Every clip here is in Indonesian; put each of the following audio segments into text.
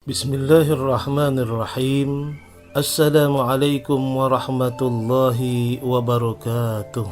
Bismillahirrahmanirrahim. Assalamualaikum warahmatullahi wabarakatuh.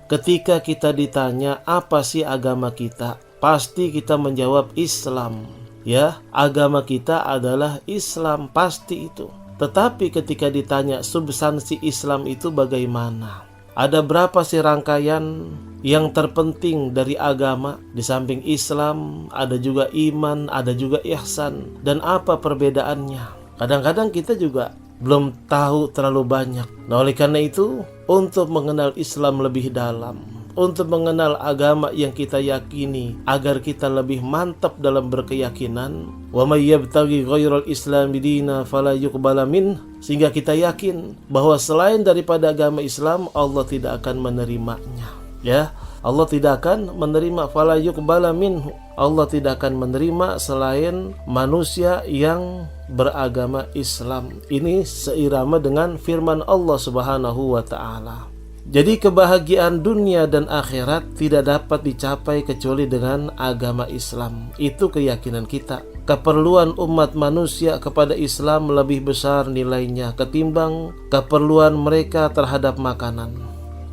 Ketika kita ditanya apa sih agama kita, pasti kita menjawab Islam. Ya, agama kita adalah Islam, pasti itu. Tetapi ketika ditanya substansi Islam itu bagaimana? Ada berapa sih rangkaian yang terpenting dari agama? Di samping Islam, ada juga iman, ada juga ihsan. Dan apa perbedaannya? Kadang-kadang kita juga belum tahu terlalu banyak. Nah, oleh karena itu, untuk mengenal Islam lebih dalam, untuk mengenal agama yang kita yakini, agar kita lebih mantap dalam berkeyakinan, wa may yabtaghi ghairal islami dina fala yuqbala min, sehingga kita yakin bahwa selain daripada agama Islam, Allah tidak akan menerimanya. Ya, Allah tidak akan menerima, fala yuqbala minhu, Allah tidak akan menerima selain manusia yang beragama Islam. Ini seirama dengan firman Allah Subhanahu wa ta'ala. Jadi kebahagiaan dunia dan akhirat tidak dapat dicapai kecuali dengan agama Islam. Itu keyakinan kita. Keperluan umat manusia kepada Islam lebih besar nilainya ketimbang keperluan mereka terhadap makanan,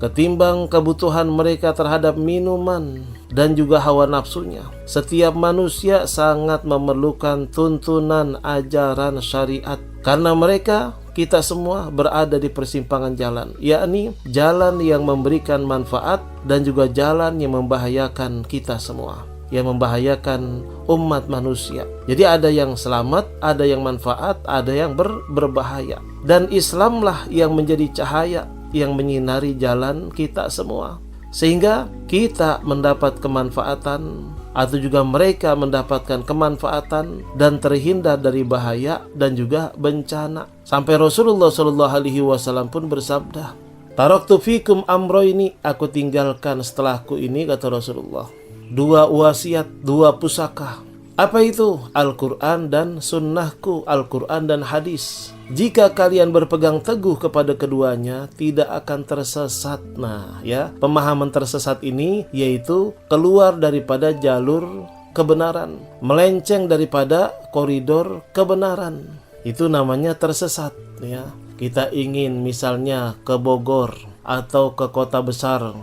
ketimbang kebutuhan mereka terhadap minuman dan juga hawa nafsunya. Setiap manusia sangat memerlukan tuntunan ajaran syariat, karena mereka, kita semua berada di persimpangan jalan, yakni jalan yang memberikan manfaat dan juga jalan yang membahayakan kita semua, yang membahayakan umat manusia. Jadi ada yang selamat, ada yang manfaat, ada yang berbahaya. Dan Islamlah yang menjadi cahaya yang menyinari jalan kita semua, sehingga kita mendapat kemanfaatan atau juga mereka mendapatkan kemanfaatan dan terhindar dari bahaya dan juga bencana. Sampai Rasulullah SAW pun bersabda, "Taraktu fikum amroini," aku tinggalkan setelahku ini, kata Rasulullah, dua wasiat, dua pusaka. Apa itu? Al-Quran dan sunnahku, Al-Quran dan hadis. Jika kalian berpegang teguh kepada keduanya, tidak akan tersesat. Nah, ya, pemahaman tersesat ini yaitu keluar daripada jalur kebenaran, melenceng daripada koridor kebenaran. Itu namanya tersesat, ya. Kita ingin misalnya ke Bogor atau ke kota besar.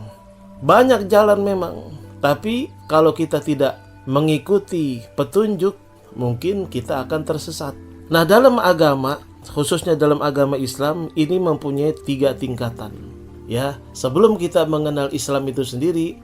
Banyak jalan memang, tapi kalau kita tidak mengikuti petunjuk, mungkin kita akan tersesat. Nah, dalam agama, khususnya dalam agama Islam, ini mempunyai 3 tingkatan. Ya, sebelum kita mengenal Islam itu sendiri,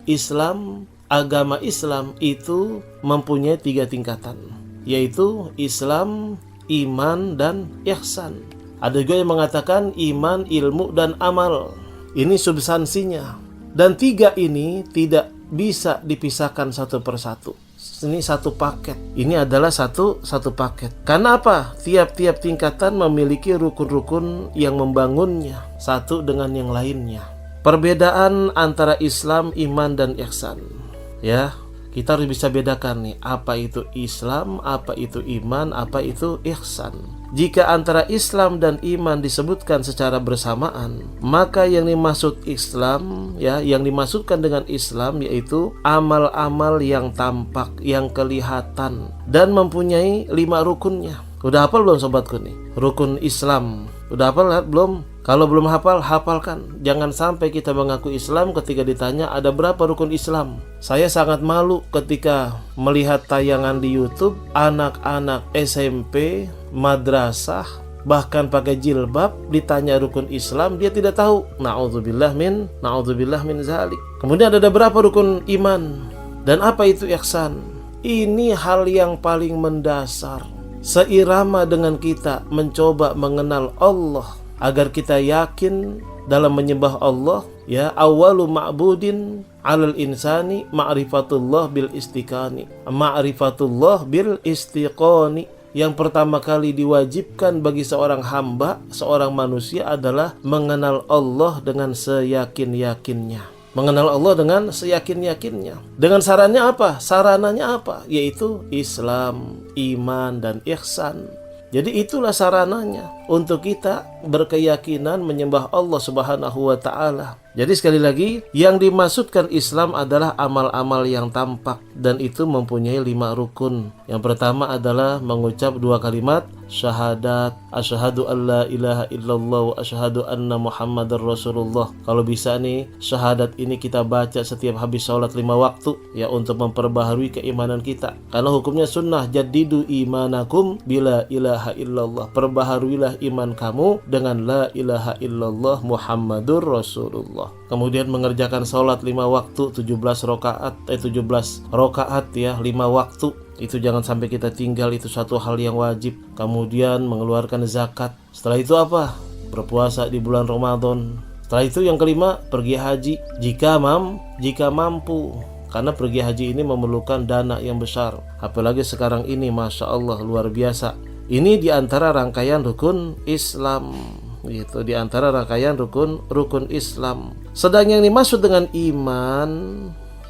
agama Islam itu mempunyai 3 tingkatan, yaitu Islam, iman, dan ihsan. Ada juga yang mengatakan iman, ilmu, dan amal. Ini substansinya. Dan 3 ini tidak bisa dipisahkan satu persatu. Ini satu paket. Ini adalah satu paket. Karena apa? Tiap-tiap tingkatan memiliki rukun-rukun yang membangunnya satu dengan yang lainnya. Perbedaan antara Islam, iman, dan ihsan. Ya, kita harus bisa bedakan nih, apa itu Islam, apa itu iman, apa itu ihsan. Jika antara Islam dan iman disebutkan secara bersamaan, maka yang dimaksud Islam, ya, yang dimaksudkan dengan Islam yaitu amal-amal yang tampak, yang kelihatan dan mempunyai 5 rukunnya. Udah hafal belum sobatku nih? Rukun Islam. Udah hafal belum? Kalau belum hafal, hafalkan. Jangan sampai kita mengaku Islam ketika ditanya ada berapa rukun Islam. Saya sangat malu ketika melihat tayangan di YouTube anak-anak SMP, madrasah, bahkan pakai jilbab, ditanya rukun Islam, dia tidak tahu. Na'udzubillah min zalik. Kemudian ada berapa rukun iman? Dan apa itu ihsan? Ini hal yang paling mendasar, seirama dengan kita mencoba mengenal Allah, agar kita yakin dalam menyembah Allah. Ya, awwalu ma'budin 'alal insani ma'rifatullah bil istiqani. Ma'rifatullah bil istiqani. Yang pertama kali diwajibkan bagi seorang hamba, seorang manusia adalah mengenal Allah dengan seyakin-yakinnya. Mengenal Allah dengan seyakin-yakinnya. Dengan sarannya apa? Sarananya apa? Yaitu Islam, iman, dan ihsan. Jadi itulah sarananya untuk kita berkeyakinan menyembah Allah Subhanahu wa taala. Jadi sekali lagi, yang dimaksudkan Islam adalah amal-amal yang tampak dan itu mempunyai 5 rukun. Yang pertama adalah mengucap 2 kalimat syahadat, asyhadu alla ilaha illallah wa asyhadu anna muhammadar rasulullah. Kalau bisa nih, syahadat ini kita baca setiap habis sholat 5 waktu ya, untuk memperbaharui keimanan kita. Karena hukumnya sunnah, jaddidu imanakum bila ilaha illallah. Perbaharuilah iman kamu dengan la ilaha illallah muhammadur rasulullah. Kemudian mengerjakan sholat 5 waktu 17 rakaat ya, 5 waktu. Itu jangan sampai kita tinggal, itu satu hal yang wajib. Kemudian mengeluarkan zakat. Setelah itu apa? Berpuasa di bulan Ramadan. Setelah itu yang kelima, pergi haji jika mampu. Karena pergi haji ini memerlukan dana yang besar. Apalagi sekarang ini, Masya Allah, luar biasa. Ini diantara rangkaian rukun Islam. Gitu, di antara rangkaian rukun Islam. Sedang yang dimaksud dengan iman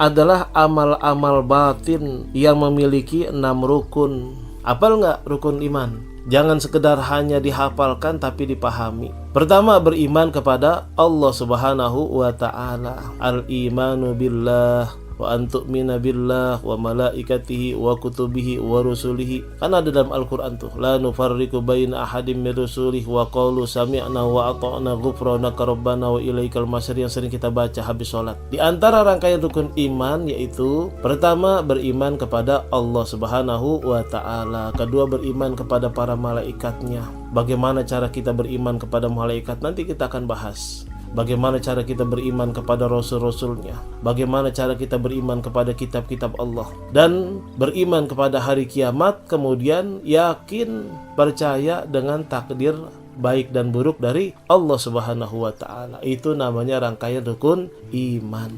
adalah amal-amal batin yang memiliki 6 rukun. Hafal nggak rukun iman? Jangan sekedar hanya dihafalkan tapi dipahami. Pertama, beriman kepada Allah Subhanahu wa taala. Al-imanu billah wa antu'mina billah wa malaikatihi wa kutubihi wa rusulihi. Kan ada dalam Al-Quran tuh, la nufarriqu baina ahadim min rusulih wa qalu sami'na wa ata'na ghufranaka rabbana wa ilaikal masir, yang sering kita baca habis sholat. Di antara rangkaian rukun iman yaitu pertama, beriman kepada Allah Subhanahu wa taala. Kedua, beriman kepada para malaikatnya. Bagaimana cara kita beriman kepada malaikat? Nanti kita akan bahas. Bagaimana cara kita beriman kepada rasul-rasulnya, bagaimana cara kita beriman kepada kitab-kitab Allah, dan beriman kepada hari kiamat. Kemudian yakin, percaya dengan takdir baik dan buruk dari Allah Subhanahu wa taala. Itu namanya rangkaian rukun iman.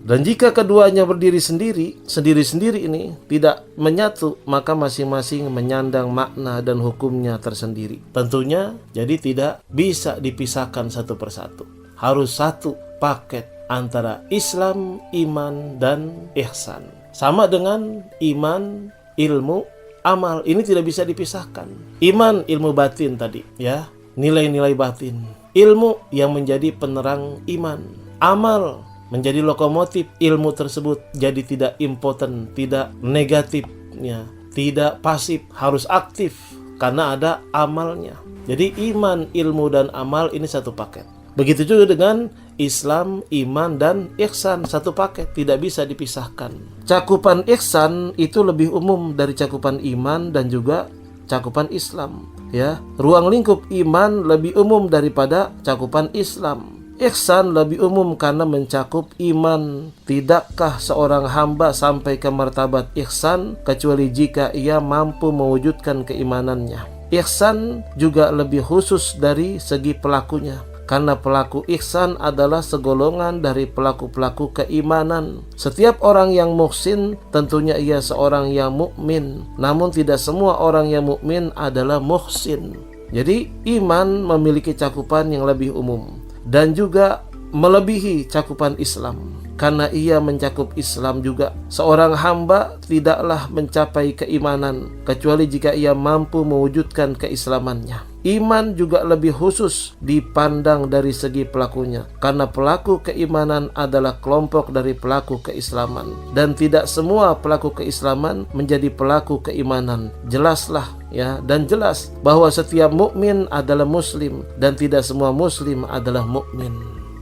Dan jika keduanya berdiri sendiri-sendiri ini tidak menyatu, maka masing-masing menyandang makna dan hukumnya tersendiri. Tentunya jadi tidak bisa dipisahkan satu persatu. Harus satu paket antara Islam, iman, dan ihsan. Sama dengan iman, ilmu, amal. Ini tidak bisa dipisahkan. Iman, ilmu batin tadi ya, nilai-nilai batin. Ilmu yang menjadi penerang iman. Amal menjadi lokomotif ilmu tersebut. Jadi tidak impoten, tidak negatif ya, tidak pasif, harus aktif karena ada amalnya. Jadi iman, ilmu, dan amal ini satu paket. Begitu juga dengan Islam, iman, dan ihsan, satu paket, tidak bisa dipisahkan. Cakupan ihsan itu lebih umum dari cakupan iman dan juga cakupan Islam. Ya, ruang lingkup iman lebih umum daripada cakupan Islam. Ihsan lebih umum karena mencakup iman. Tidakkah seorang hamba sampai ke martabat ihsan kecuali jika ia mampu mewujudkan keimanannya? Ihsan juga lebih khusus dari segi pelakunya, karena pelaku ihsan adalah segolongan dari pelaku-pelaku keimanan. Setiap orang yang muhsin tentunya ia seorang yang mukmin, namun tidak semua orang yang mukmin adalah muhsin. Jadi iman memiliki cakupan yang lebih umum dan juga melebihi cakupan Islam, karena ia mencakup Islam juga. Seorang hamba tidaklah mencapai keimanan kecuali jika ia mampu mewujudkan keislamannya. Iman juga lebih khusus dipandang dari segi pelakunya, karena pelaku keimanan adalah kelompok dari pelaku keislaman, dan tidak semua pelaku keislaman menjadi pelaku keimanan. Jelaslah ya, dan jelas bahwa setiap mukmin adalah muslim dan tidak semua muslim adalah mukmin.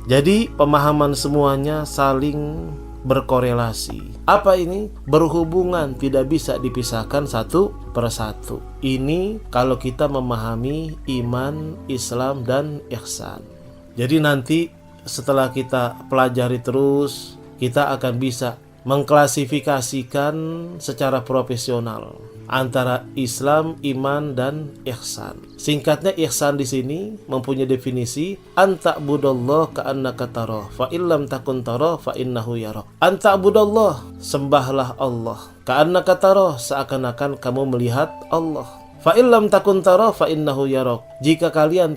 Jadi pemahaman semuanya saling berkorelasi. Apa ini? Berhubungan, tidak bisa dipisahkan satu persatu. Ini kalau kita memahami iman, Islam, dan ihsan. Jadi nanti setelah kita pelajari terus, kita akan bisa mengklasifikasikan secara profesional antara Islam, iman, dan ihsan. Singkatnya, ihsan di sini mempunyai definisi anta'budallah ka'annaka tarah fa illam takun tarah fa innahu yarak. Anta'budallah, sembahlah Allah, ka'annaka tarah, seakan-akan kamu melihat Allah. Fa illam takun tara fa innahu yarak. Jika kalian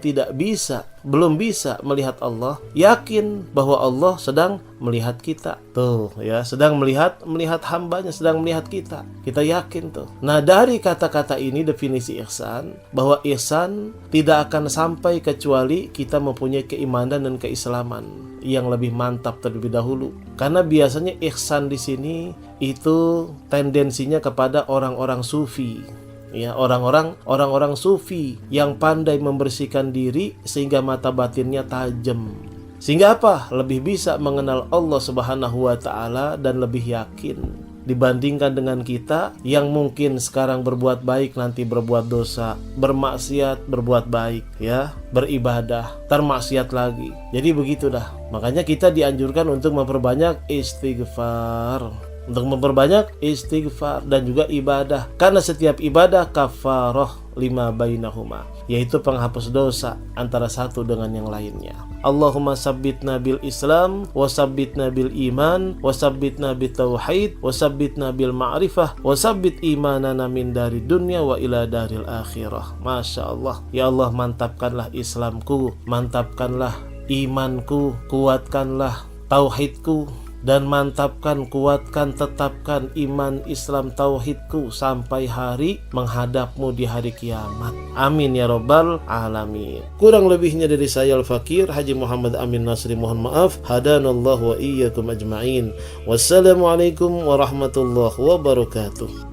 belum bisa melihat Allah, yakin bahwa Allah sedang melihat kita. Tuh ya, sedang melihat hambanya, sedang melihat kita. Kita yakin tuh. Nah, dari kata-kata ini definisi ihsan, bahwa ihsan tidak akan sampai kecuali kita mempunyai keimanan dan keislaman yang lebih mantap terlebih dahulu. Karena biasanya ihsan di sini itu tendensinya kepada orang-orang sufi. Ya, orang-orang sufi yang pandai membersihkan diri sehingga mata batinnya tajam. Sehingga apa? Lebih bisa mengenal Allah Subhanahu wa taala dan lebih yakin dibandingkan dengan kita yang mungkin sekarang berbuat baik, nanti berbuat dosa, bermaksiat, berbuat baik, ya, beribadah, termaksiat lagi. Jadi begitu dah. Makanya kita dianjurkan untuk memperbanyak istighfar. Untuk memperbanyak istighfar dan juga ibadah. Karena setiap ibadah kafarah lima bainahuma, yaitu penghapus dosa antara satu dengan yang lainnya. Allahumma sabbitna bil Islam, wa sabbitna bil iman, wa sabbitna bil tauhid, wa sabbitna bil ma'rifah, wa sabbit imanana min dari dunya wa ila daril akhirah. Masya Allah. Ya Allah, mantapkanlah Islamku, mantapkanlah imanku, kuatkanlah tauhidku, dan mantapkan, kuatkan, tetapkan iman Islam tauhidku sampai hari menghadapmu di hari kiamat. Amin ya rabbal alamin. Kurang lebihnya dari saya Al-Fakir Haji Muhammad Amin Nasri, mohon maaf. Hadanallahu wa iyyakum ajma'in. Wassalamualaikum warahmatullahi wabarakatuh.